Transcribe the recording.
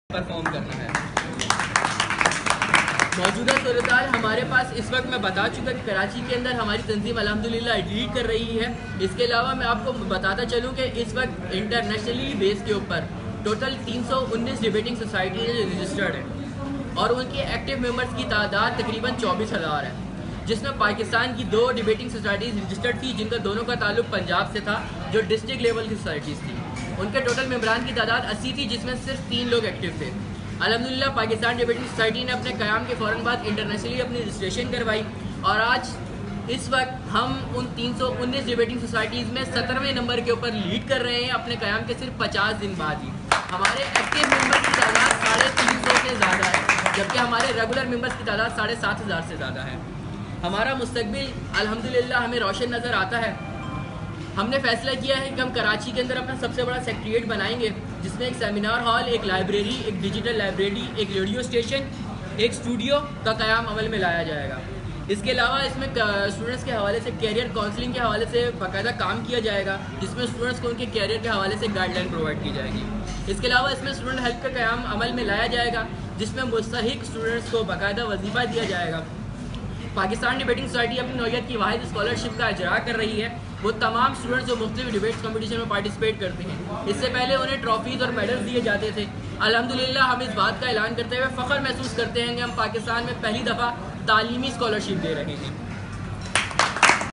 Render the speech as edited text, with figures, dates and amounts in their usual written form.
Perform करना है। मौजूदा सूरत-ए-हाल हमारे पास इस वक्त मैं बता चुका कि कराची के अंदर हमारी तंजीम अल्हम्दुलिल्लाह लीड कर रही है। इसके अलावा मैं आपको बताता चलूँ कि इस वक्त इंटरनेशनली बेस के ऊपर टोटल 319 डिबेटिंग सोसाइटी रजिस्टर्ड है और उनके एक्टिव मेंबर्स की तादाद तकरीबन 24,000 है, जिसमें पाकिस्तान की 2 डिबेटिंग सोसाइटीज़ रजिस्टर्ड थी, जिनका दोनों का ताल्लुक पंजाब से था, जो डिस्ट्रिक्ट लेवल की सोसाइटीज़ थी। उनके टोटल मेंबरान की तादाद 80 थी, जिसमें सिर्फ 3 लोग एक्टिव थे। अल्हम्दुलिल्लाह पाकिस्तान डिबेटिंग सोसाइटी ने अपने क़याम के फ़ौरन बाद इंटरनेशनली अपनी रजिस्ट्रेशन करवाई और आज इस वक्त हम उन 319 डिबेटिंग सोसाइटीज़ में 17वें नंबर के ऊपर लीड कर रहे हैं अपने क़याम के सिर्फ 50 दिन बाद ही। हमारे एक्टिव मेंबर की तादाद 350 से ज़्यादा है, जबकि हमारे रेगुलर मेंबर्स की तादाद 7,500 से ज़्यादा है। हमारा मुस्तकबिल अल्हम्दुलिल्लाह हमें रोशन नज़र आता है। हमने फैसला किया है कि हम कराची के अंदर अपना सबसे बड़ा सेक्रेटेरिएट बनाएंगे, जिसमें एक सेमिनार हॉल, एक लाइब्रेरी, एक डिजिटल लाइब्रेरी, एक रेडियो स्टेशन, एक स्टूडियो का क़याम अमल में लाया जाएगा। इसके अलावा इसमें स्टूडेंट्स के हवाले से कैरियर काउंसलिंग के हवाले से बाकायदा काम किया जाएगा, जिसमें स्टूडेंट्स को उनके कैरियर के हवाले से गाइडलाइन प्रोवाइड की जाएगी। इसके अलावा इसमें स्टूडेंट हेल्प का क़याम अमल में लाया जाएगा, जिसमें मुस्तहिक स्टूडेंट्स को बाकायदा वजीफ़ा दिया जाएगा। पाकिस्तान डिबेटिंग सोसाइटी अपनी नौयत की वाहिद स्कॉलरशिप का इजरा कर रही है। वो तमाम स्टूडेंट्स जो मुख्तलिफ डिबेट्स कॉम्पिटिशन में पार्टिसिपेट करते हैं, इससे पहले उन्हें ट्रॉफीज़ और मेडल्स दिए जाते थे। अल्हम्दुलिल्लाह हम इस बात का ऐलान करते हुए फ़ख्र महसूस करते हैं कि हम पाकिस्तान में पहली दफ़ा तालीमी स्कॉलरशिप दे रहे हैं।